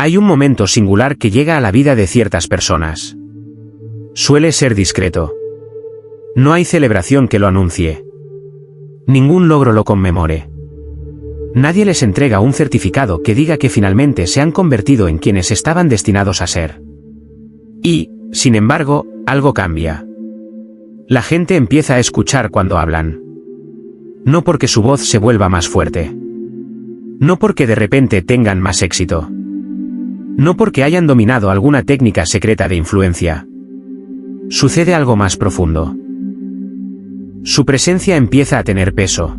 Hay un momento singular que llega a la vida de ciertas personas. Suele ser discreto. No hay celebración que lo anuncie. Ningún logro lo conmemore. Nadie les entrega un certificado que diga que finalmente se han convertido en quienes estaban destinados a ser. Y, sin embargo, algo cambia. La gente empieza a escuchar cuando hablan. No porque su voz se vuelva más fuerte. No porque de repente tengan más éxito. No porque hayan dominado alguna técnica secreta de influencia. Sucede algo más profundo. Su presencia empieza a tener peso.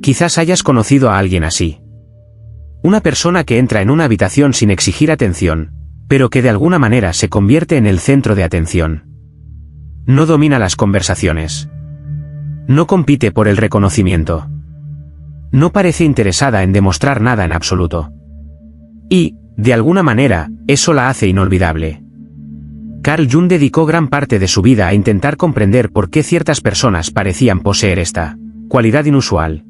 Quizás hayas conocido a alguien así. Una persona que entra en una habitación sin exigir atención, pero que de alguna manera se convierte en el centro de atención. No domina las conversaciones. No compite por el reconocimiento. No parece interesada en demostrar nada en absoluto. Y, de alguna manera, eso la hace inolvidable. Carl Jung dedicó gran parte de su vida a intentar comprender por qué ciertas personas parecían poseer esta cualidad inusual.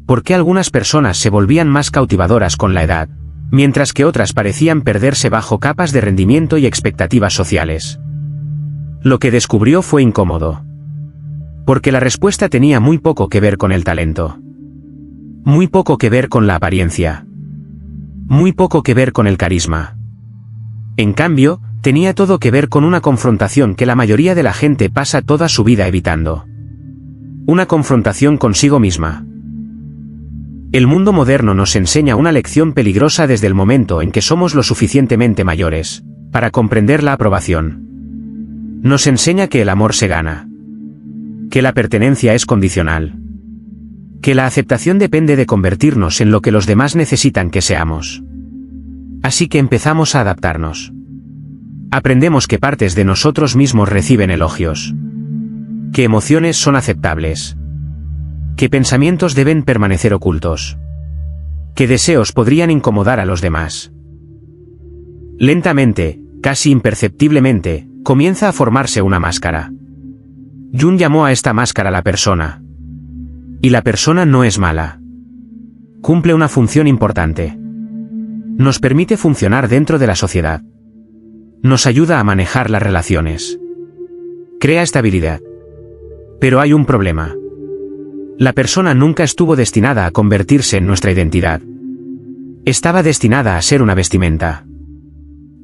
Por qué algunas personas se volvían más cautivadoras con la edad, mientras que otras parecían perderse bajo capas de rendimiento y expectativas sociales. Lo que descubrió fue incómodo. Porque la respuesta tenía muy poco que ver con el talento. Muy poco que ver con la apariencia. Muy poco que ver con el carisma. En cambio, tenía todo que ver con una confrontación que la mayoría de la gente pasa toda su vida evitando. Una confrontación consigo misma. El mundo moderno nos enseña una lección peligrosa desde el momento en que somos lo suficientemente mayores para comprender la aprobación. Nos enseña que el amor se gana. Que la pertenencia es condicional. Que la aceptación depende de convertirnos en lo que los demás necesitan que seamos. Así que empezamos a adaptarnos. Aprendemos que partes de nosotros mismos reciben elogios. Que emociones son aceptables. Que pensamientos deben permanecer ocultos. Que deseos podrían incomodar a los demás. Lentamente, casi imperceptiblemente, comienza a formarse una máscara. Jung llamó a esta máscara la persona. Y la persona no es mala. Cumple una función importante. Nos permite funcionar dentro de la sociedad. Nos ayuda a manejar las relaciones. Crea estabilidad. Pero hay un problema. La persona nunca estuvo destinada a convertirse en nuestra identidad. Estaba destinada a ser una vestimenta.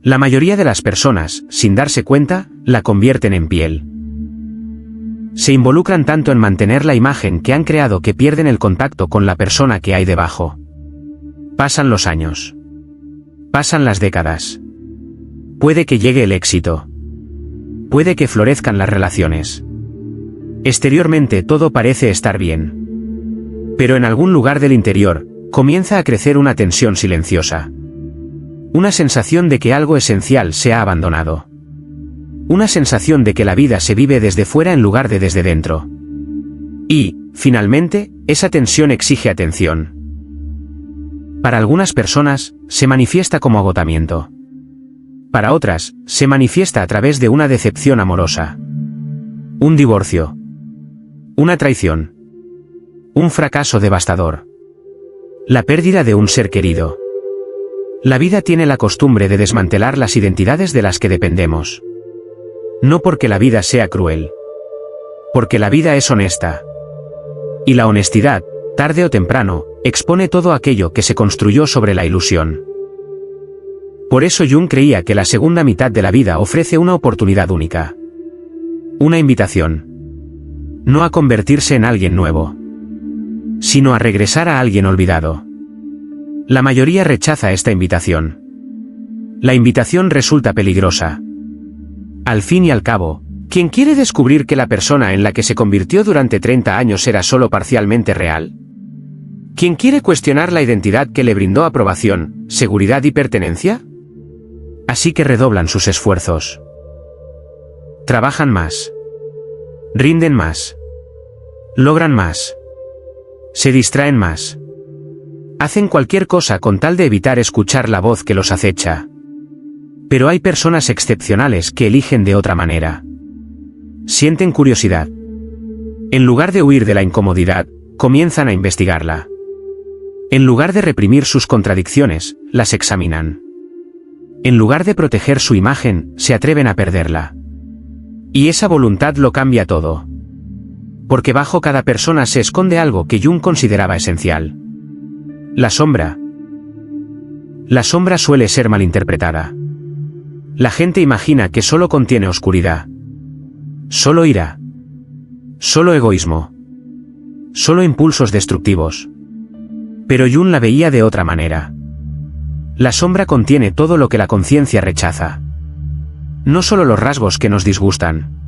La mayoría de las personas, sin darse cuenta, la convierten en piel. Se involucran tanto en mantener la imagen que han creado que pierden el contacto con la persona que hay debajo. Pasan los años. Pasan las décadas. Puede que llegue el éxito. Puede que florezcan las relaciones. Exteriormente todo parece estar bien. Pero en algún lugar del interior, comienza a crecer una tensión silenciosa. Una sensación de que algo esencial se ha abandonado. Una sensación de que la vida se vive desde fuera en lugar de desde dentro. Y, finalmente, esa tensión exige atención. Para algunas personas, se manifiesta como agotamiento. Para otras, se manifiesta a través de una decepción amorosa. Un divorcio. Una traición. Un fracaso devastador. La pérdida de un ser querido. La vida tiene la costumbre de desmantelar las identidades de las que dependemos. No porque la vida sea cruel. Porque la vida es honesta. Y la honestidad, tarde o temprano, expone todo aquello que se construyó sobre la ilusión. Por eso Jung creía que la segunda mitad de la vida ofrece una oportunidad única. Una invitación. No a convertirse en alguien nuevo, sino a regresar a alguien olvidado. La mayoría rechaza esta invitación. La invitación resulta peligrosa. Al fin y al cabo, ¿quién quiere descubrir que la persona en la que se convirtió durante 30 años era solo parcialmente real? ¿Quién quiere cuestionar la identidad que le brindó aprobación, seguridad y pertenencia? Así que redoblan sus esfuerzos. Trabajan más. Rinden más. Logran más. Se distraen más. Hacen cualquier cosa con tal de evitar escuchar la voz que los acecha. Pero hay personas excepcionales que eligen de otra manera. Sienten curiosidad. En lugar de huir de la incomodidad, comienzan a investigarla. En lugar de reprimir sus contradicciones, las examinan. En lugar de proteger su imagen, se atreven a perderla. Y esa voluntad lo cambia todo. Porque bajo cada persona se esconde algo que Jung consideraba esencial. La sombra. La sombra suele ser malinterpretada. La gente imagina que solo contiene oscuridad. Solo ira. Solo egoísmo. Solo impulsos destructivos. Pero Jung la veía de otra manera. La sombra contiene todo lo que la conciencia rechaza. No solo los rasgos que nos disgustan,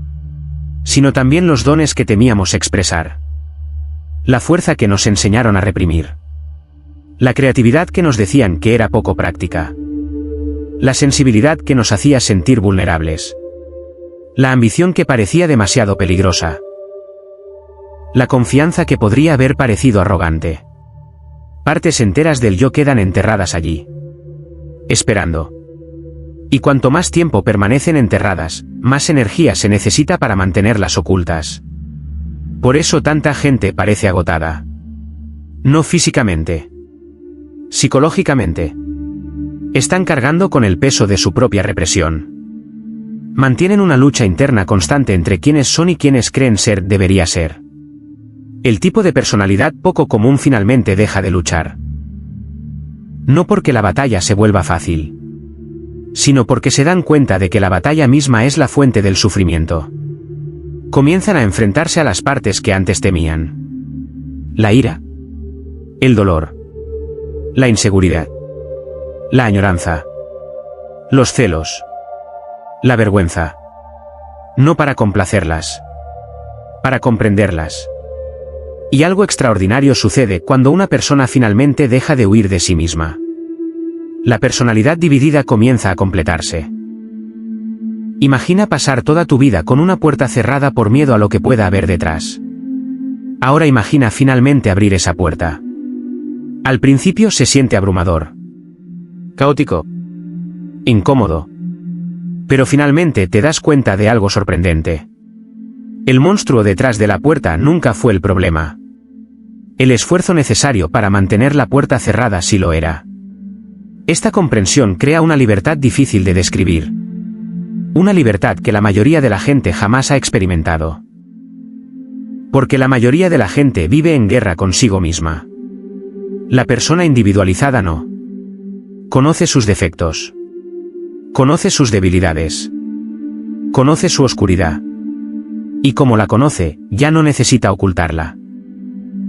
sino también los dones que temíamos expresar. La fuerza que nos enseñaron a reprimir. La creatividad que nos decían que era poco práctica. La sensibilidad que nos hacía sentir vulnerables. La ambición que parecía demasiado peligrosa. La confianza que podría haber parecido arrogante. Partes enteras del yo quedan enterradas allí. Esperando. Y cuanto más tiempo permanecen enterradas, más energía se necesita para mantenerlas ocultas. Por eso tanta gente parece agotada. No físicamente. Psicológicamente. Están cargando con el peso de su propia represión. Mantienen una lucha interna constante entre quiénes son y quiénes creen ser debería ser. El tipo de personalidad poco común finalmente deja de luchar. No porque la batalla se vuelva fácil, sino porque se dan cuenta de que la batalla misma es la fuente del sufrimiento. Comienzan a enfrentarse a las partes que antes temían. La ira. El dolor. La inseguridad. La añoranza. Los celos. La vergüenza. No para complacerlas, para comprenderlas. Y algo extraordinario sucede cuando una persona finalmente deja de huir de sí misma. La personalidad dividida comienza a completarse. Imagina pasar toda tu vida con una puerta cerrada por miedo a lo que pueda haber detrás. Ahora imagina finalmente abrir esa puerta. Al principio se siente abrumador, caótico, incómodo. Pero finalmente te das cuenta de algo sorprendente. El monstruo detrás de la puerta nunca fue el problema. El esfuerzo necesario para mantener la puerta cerrada sí lo era. Esta comprensión crea una libertad difícil de describir. Una libertad que la mayoría de la gente jamás ha experimentado. Porque la mayoría de la gente vive en guerra consigo misma. La persona individualizada no. Conoce sus defectos. Conoce sus debilidades. Conoce su oscuridad. Y como la conoce, ya no necesita ocultarla.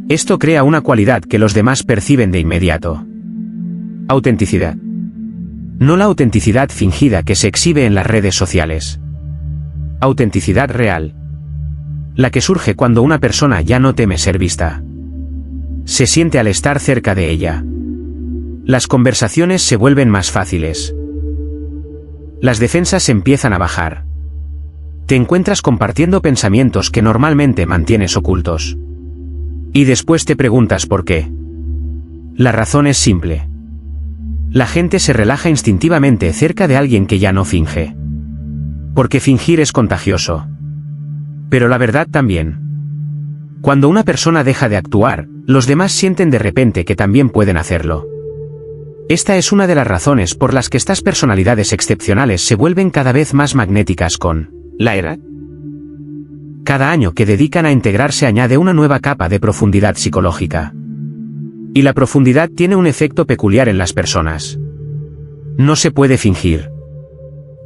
Esto crea una cualidad que los demás perciben de inmediato. Autenticidad. No la autenticidad fingida que se exhibe en las redes sociales. Autenticidad real. La que surge cuando una persona ya no teme ser vista. Se siente al estar cerca de ella. Las conversaciones se vuelven más fáciles. Las defensas empiezan a bajar. Te encuentras compartiendo pensamientos que normalmente mantienes ocultos. Y después te preguntas por qué. La razón es simple. La gente se relaja instintivamente cerca de alguien que ya no finge. Porque fingir es contagioso. Pero la verdad también. Cuando una persona deja de actuar, los demás sienten de repente que también pueden hacerlo. Esta es una de las razones por las que estas personalidades excepcionales se vuelven cada vez más magnéticas con la edad. Cada año que dedican a integrarse añade una nueva capa de profundidad psicológica. Y la profundidad tiene un efecto peculiar en las personas. No se puede fingir.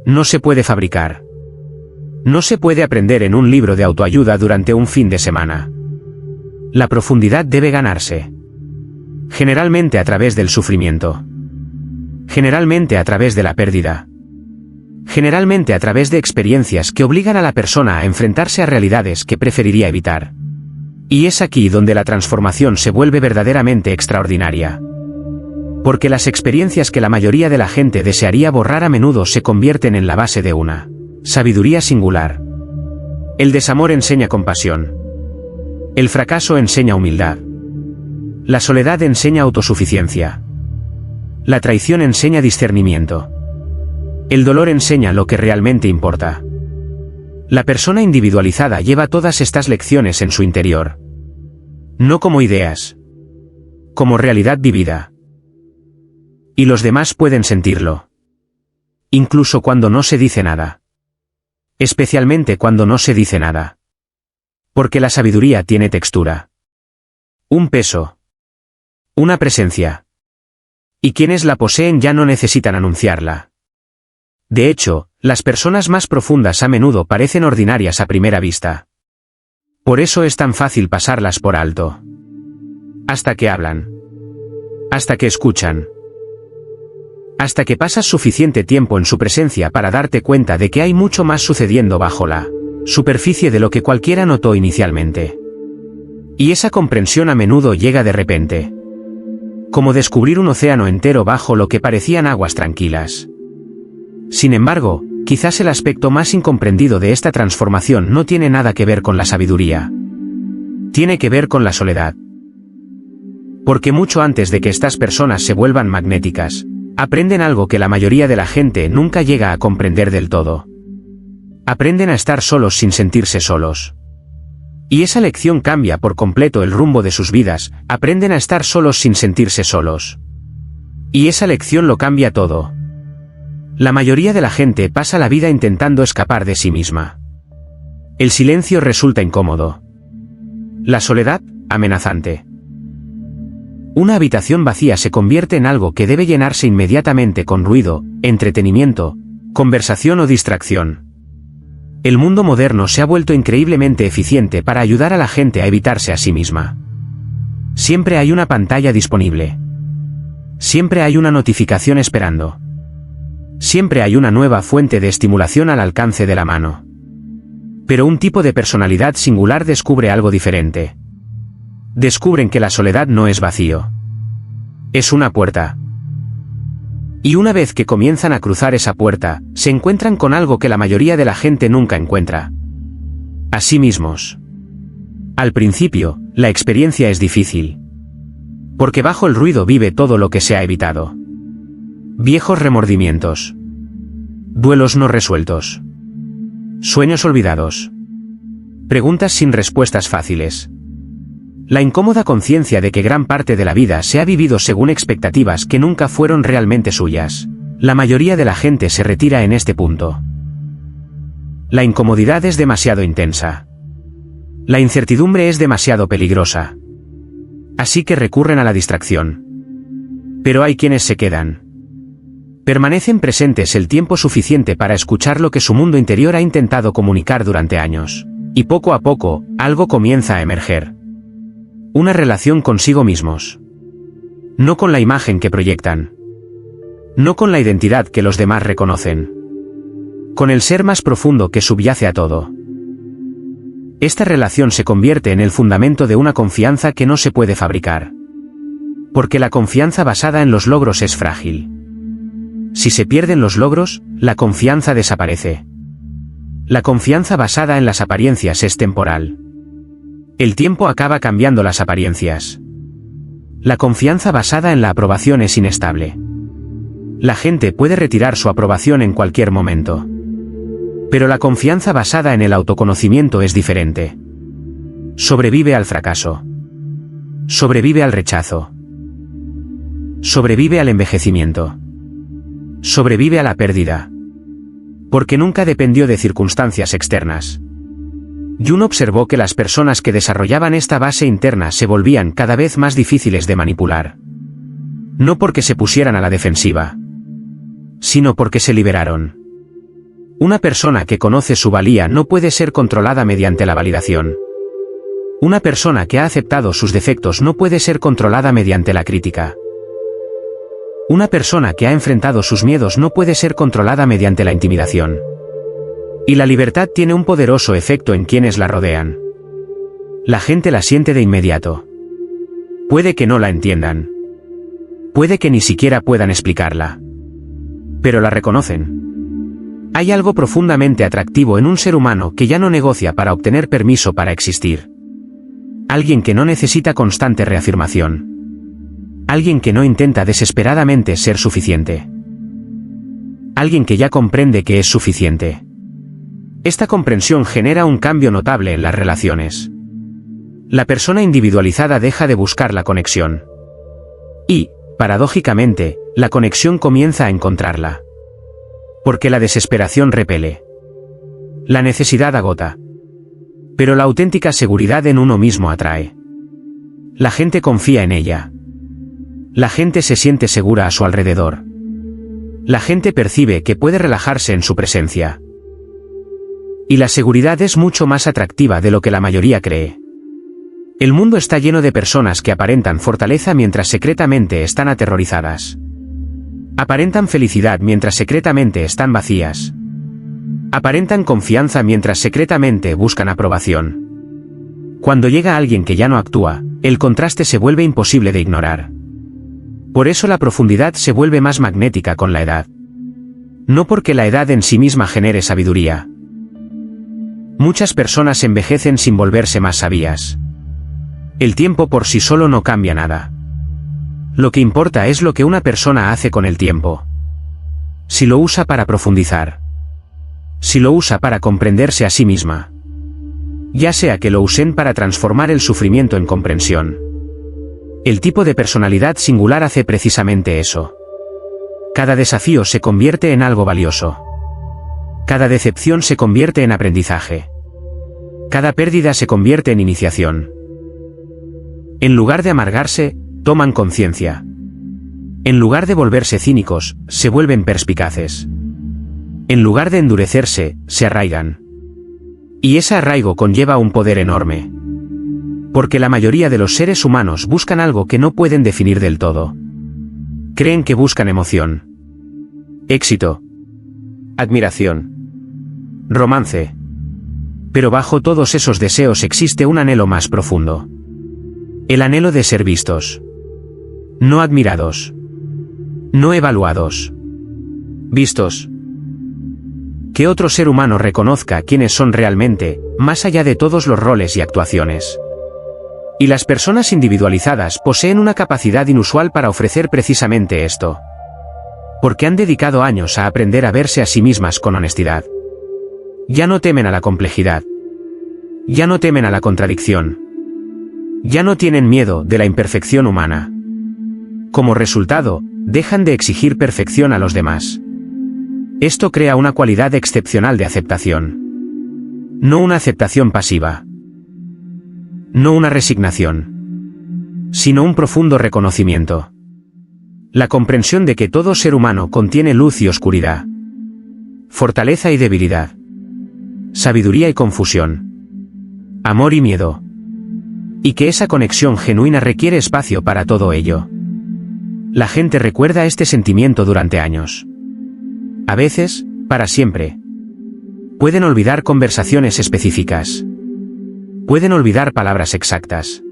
No se puede fabricar. No se puede aprender en un libro de autoayuda durante un fin de semana. La profundidad debe ganarse. Generalmente a través del sufrimiento. Generalmente a través de la pérdida. Generalmente a través de experiencias que obligan a la persona a enfrentarse a realidades que preferiría evitar. Y es aquí donde la transformación se vuelve verdaderamente extraordinaria. Porque las experiencias que la mayoría de la gente desearía borrar a menudo se convierten en la base de una sabiduría singular. El desamor enseña compasión. El fracaso enseña humildad. La soledad enseña autosuficiencia. La traición enseña discernimiento. El dolor enseña lo que realmente importa. La persona individualizada lleva todas estas lecciones en su interior. No como ideas. Como realidad vivida. Y los demás pueden sentirlo. Incluso cuando no se dice nada. Especialmente cuando no se dice nada. Porque la sabiduría tiene textura. Un peso. Una presencia. Y quienes la poseen ya no necesitan anunciarla. De hecho, las personas más profundas a menudo parecen ordinarias a primera vista. Por eso es tan fácil pasarlas por alto. Hasta que hablan. Hasta que escuchan. Hasta que pasas suficiente tiempo en su presencia para darte cuenta de que hay mucho más sucediendo bajo la superficie de lo que cualquiera notó inicialmente. Y esa comprensión a menudo llega de repente. Como descubrir un océano entero bajo lo que parecían aguas tranquilas. Sin embargo, quizás el aspecto más incomprendido de esta transformación no tiene nada que ver con la sabiduría. Tiene que ver con la soledad. Porque mucho antes de que estas personas se vuelvan magnéticas, aprenden algo que la mayoría de la gente nunca llega a comprender del todo. Aprenden a estar solos sin sentirse solos. Y esa lección cambia por completo el rumbo de sus vidas, aprenden a estar solos sin sentirse solos. Y esa lección lo cambia todo. La mayoría de la gente pasa la vida intentando escapar de sí misma. El silencio resulta incómodo. La soledad, amenazante. Una habitación vacía se convierte en algo que debe llenarse inmediatamente con ruido, entretenimiento, conversación o distracción. El mundo moderno se ha vuelto increíblemente eficiente para ayudar a la gente a evitarse a sí misma. Siempre hay una pantalla disponible. Siempre hay una notificación esperando. Siempre hay una nueva fuente de estimulación al alcance de la mano. Pero un tipo de personalidad singular descubre algo diferente. Descubren que la soledad no es vacío. Es una puerta. Y una vez que comienzan a cruzar esa puerta, se encuentran con algo que la mayoría de la gente nunca encuentra. A sí mismos. Al principio, la experiencia es difícil. Porque bajo el ruido vive todo lo que se ha evitado. Viejos remordimientos. Duelos no resueltos. Sueños olvidados. Preguntas sin respuestas fáciles. La incómoda conciencia de que gran parte de la vida se ha vivido según expectativas que nunca fueron realmente suyas. La mayoría de la gente se retira en este punto. La incomodidad es demasiado intensa. La incertidumbre es demasiado peligrosa. Así que recurren a la distracción. Pero hay quienes se quedan. Permanecen presentes el tiempo suficiente para escuchar lo que su mundo interior ha intentado comunicar durante años. Y poco a poco, algo comienza a emerger. Una relación consigo mismos. No con la imagen que proyectan. No con la identidad que los demás reconocen. Con el ser más profundo que subyace a todo. Esta relación se convierte en el fundamento de una confianza que no se puede fabricar. Porque la confianza basada en los logros es frágil. Si se pierden los logros, la confianza desaparece. La confianza basada en las apariencias es temporal. El tiempo acaba cambiando las apariencias. La confianza basada en la aprobación es inestable. La gente puede retirar su aprobación en cualquier momento. Pero la confianza basada en el autoconocimiento es diferente. Sobrevive al fracaso. Sobrevive al rechazo. Sobrevive al envejecimiento. Sobrevive a la pérdida. Porque nunca dependió de circunstancias externas. Jung observó que las personas que desarrollaban esta base interna se volvían cada vez más difíciles de manipular. No porque se pusieran a la defensiva, sino porque se liberaron. Una persona que conoce su valía no puede ser controlada mediante la validación. Una persona que ha aceptado sus defectos no puede ser controlada mediante la crítica. Una persona que ha enfrentado sus miedos no puede ser controlada mediante la intimidación. Y la libertad tiene un poderoso efecto en quienes la rodean. La gente la siente de inmediato. Puede que no la entiendan. Puede que ni siquiera puedan explicarla. Pero la reconocen. Hay algo profundamente atractivo en un ser humano que ya no negocia para obtener permiso para existir. Alguien que no necesita constante reafirmación. Alguien que no intenta desesperadamente ser suficiente. Alguien que ya comprende que es suficiente. Esta comprensión genera un cambio notable en las relaciones. La persona individualizada deja de buscar la conexión. Y, Paradójicamente, la conexión comienza a encontrarla. Porque la desesperación repele. La necesidad agota. Pero la auténtica seguridad en uno mismo atrae. La gente confía en ella. La gente se siente segura a su alrededor. La gente percibe que puede relajarse en su presencia. Y la seguridad es mucho más atractiva de lo que la mayoría cree. El mundo está lleno de personas que aparentan fortaleza mientras secretamente están aterrorizadas. Aparentan felicidad mientras secretamente están vacías. Aparentan confianza mientras secretamente buscan aprobación. Cuando llega alguien que ya no actúa, el contraste se vuelve imposible de ignorar. Por eso la profundidad se vuelve más magnética con la edad. No porque la edad en sí misma genere sabiduría. Muchas personas envejecen sin volverse más sabias. El tiempo por sí solo no cambia nada. Lo que importa es lo que una persona hace con el tiempo. Si lo usa para profundizar. Si lo usa para comprenderse a sí misma. Ya sea que lo usen para transformar el sufrimiento en comprensión. El tipo de personalidad singular hace precisamente eso. Cada desafío se convierte en algo valioso. Cada decepción se convierte en aprendizaje. Cada pérdida se convierte en iniciación. En lugar de amargarse, toman conciencia. En lugar de volverse cínicos, se vuelven perspicaces. En lugar de endurecerse, se arraigan. Y ese arraigo conlleva un poder enorme. Porque la mayoría de los seres humanos buscan algo que no pueden definir del todo. Creen que buscan emoción. Éxito. Admiración. Romance. Pero bajo todos esos deseos existe un anhelo más profundo. El anhelo de ser vistos. No admirados. No evaluados. Vistos. Que otro ser humano reconozca quiénes son realmente, más allá de todos los roles y actuaciones. Y las personas individualizadas poseen una capacidad inusual para ofrecer precisamente esto. Porque han dedicado años a aprender a verse a sí mismas con honestidad. Ya no temen a la complejidad. Ya no temen a la contradicción. Ya no tienen miedo de la imperfección humana. Como resultado, dejan de exigir perfección a los demás. Esto crea una cualidad excepcional de aceptación. No una aceptación pasiva. No una resignación. Sino un profundo reconocimiento. La comprensión de que todo ser humano contiene luz y oscuridad. Fortaleza y debilidad. Sabiduría y confusión. Amor y miedo. Y que esa conexión genuina requiere espacio para todo ello. La gente recuerda este sentimiento durante años. A veces, para siempre. Pueden olvidar conversaciones específicas. Pueden olvidar palabras exactas.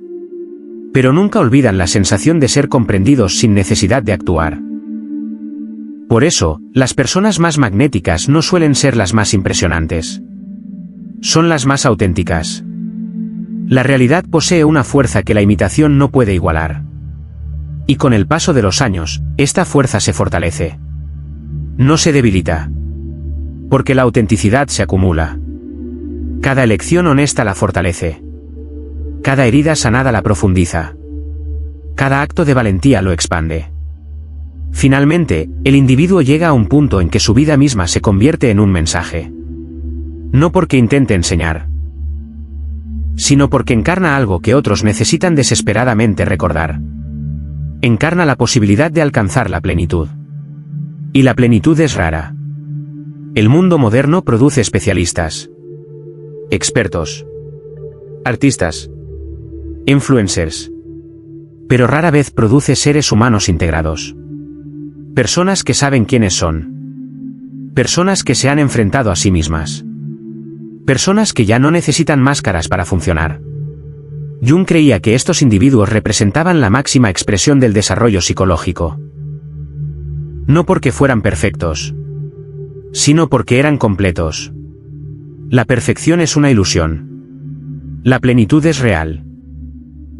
Pero nunca olvidan la sensación de ser comprendidos sin necesidad de actuar. Por eso, las personas más magnéticas no suelen ser las más impresionantes. Son las más auténticas. La realidad posee una fuerza que la imitación no puede igualar. Y con el paso de los años, esta fuerza se fortalece. No se debilita. Porque la autenticidad se acumula. Cada elección honesta la fortalece. Cada herida sanada la profundiza. Cada acto de valentía lo expande. Finalmente, el individuo llega a un punto en que su vida misma se convierte en un mensaje. No porque intente enseñar, sino porque encarna algo que otros necesitan desesperadamente recordar. Encarna la posibilidad de alcanzar la plenitud. Y la plenitud es rara. El mundo moderno produce especialistas, expertos, artistas, influencers. Pero rara vez produce seres humanos integrados. Personas que saben quiénes son. Personas que se han enfrentado a sí mismas. Personas que ya no necesitan máscaras para funcionar. Jung creía que estos individuos representaban la máxima expresión del desarrollo psicológico. No porque fueran perfectos, sino porque eran completos. La perfección es una ilusión. La plenitud es real.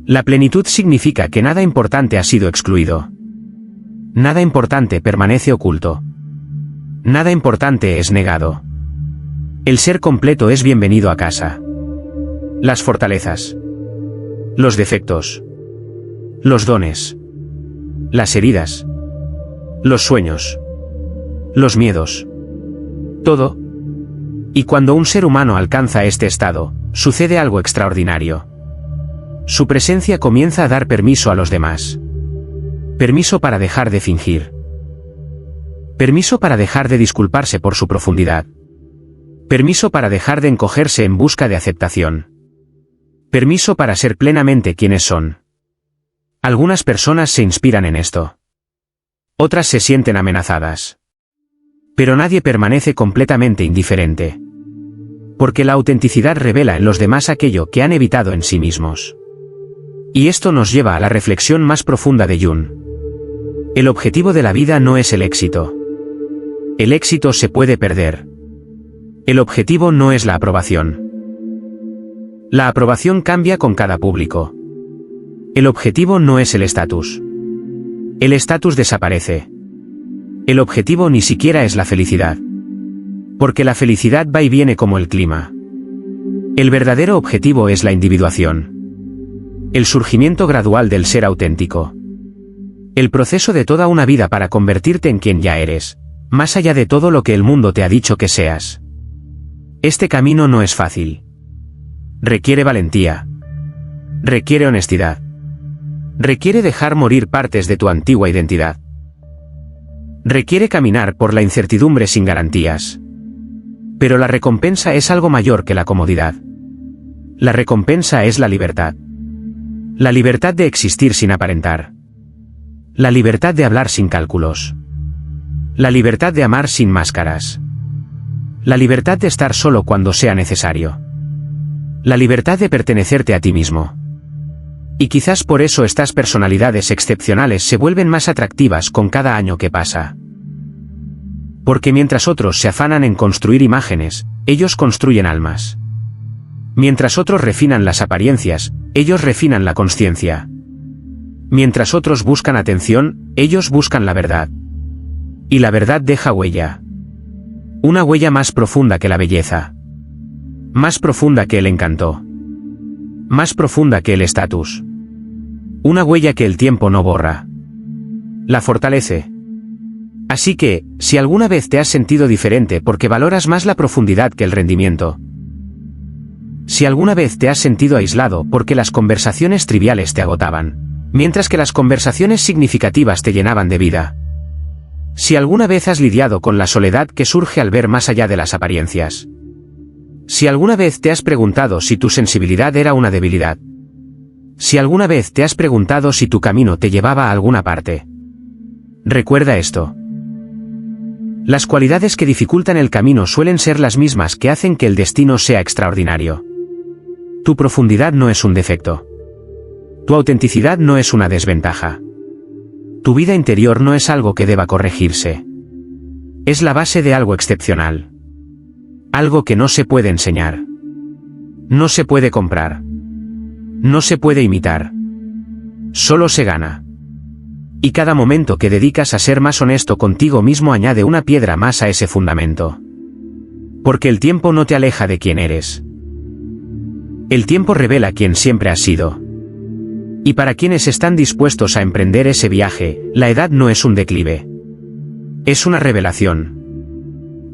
La plenitud significa que nada importante ha sido excluido. Nada importante permanece oculto. Nada importante es negado. El ser completo es bienvenido a casa. Las fortalezas. Los defectos. Los dones. las heridas, los sueños, los miedos. Todo. Y cuando un ser humano alcanza este estado, sucede algo extraordinario. Su presencia comienza a dar permiso a los demás. Permiso para dejar de fingir. Permiso para dejar de disculparse por su profundidad. Permiso para dejar de encogerse en busca de aceptación. Permiso para ser plenamente quienes son. Algunas personas se inspiran en esto. Otras se sienten amenazadas. Pero nadie permanece completamente indiferente. Porque la autenticidad revela en los demás aquello que han evitado en sí mismos. Y esto nos lleva a la reflexión más profunda de Jung. El objetivo de la vida no es el éxito. El éxito se puede perder. El objetivo no es la aprobación. La aprobación cambia con cada público. El objetivo no es el estatus. El estatus desaparece. El objetivo ni siquiera es la felicidad. Porque la felicidad va y viene como el clima. El verdadero objetivo es la individuación. El surgimiento gradual del ser auténtico. El proceso de toda una vida para convertirte en quien ya eres, más allá de todo lo que el mundo te ha dicho que seas. Este camino no es fácil. Requiere valentía. Requiere honestidad. Requiere dejar morir partes de tu antigua identidad. Requiere caminar por la incertidumbre sin garantías. Pero la recompensa es algo mayor que la comodidad. La recompensa es la libertad. La libertad de existir sin aparentar. La libertad de hablar sin cálculos. La libertad de amar sin máscaras. La libertad de estar solo cuando sea necesario. La libertad de pertenecerte a ti mismo. Y quizás por eso estas personalidades excepcionales se vuelven más atractivas con cada año que pasa. Porque mientras otros se afanan en construir imágenes, ellos construyen almas. Mientras otros refinan las apariencias, ellos refinan la consciencia. Mientras otros buscan atención, ellos buscan la verdad. Y la verdad deja huella. Una huella más profunda que la belleza. Más profunda que el encanto. Más profunda que el estatus. Una huella que el tiempo no borra. La fortalece. Así que, si alguna vez te has sentido diferente porque valoras más la profundidad que el rendimiento. Si alguna vez te has sentido aislado porque las conversaciones triviales te agotaban, mientras que las conversaciones significativas te llenaban de vida. Si alguna vez has lidiado con la soledad que surge al ver más allá de las apariencias. Si alguna vez te has preguntado si tu sensibilidad era una debilidad. Si alguna vez te has preguntado si tu camino te llevaba a alguna parte. Recuerda esto. Las cualidades que dificultan el camino suelen ser las mismas que hacen que el destino sea extraordinario. Tu profundidad no es un defecto. Tu autenticidad no es una desventaja. Tu vida interior no es algo que deba corregirse. Es la base de algo excepcional. Algo que no se puede enseñar. No se puede comprar. No se puede imitar. Solo se gana. Y cada momento que dedicas a ser más honesto contigo mismo añade una piedra más a ese fundamento. Porque el tiempo no te aleja de quien eres. El tiempo revela quién siempre has sido. Y para quienes están dispuestos a emprender ese viaje, la edad no es un declive. Es una revelación.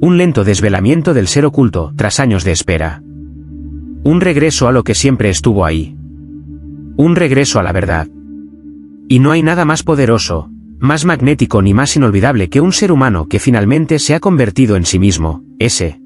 Un lento desvelamiento del ser oculto tras años de espera. Un regreso a lo que siempre estuvo ahí. Un regreso a la verdad. Y no hay nada más poderoso, más magnético ni más inolvidable que un ser humano que finalmente se ha convertido en sí mismo, ese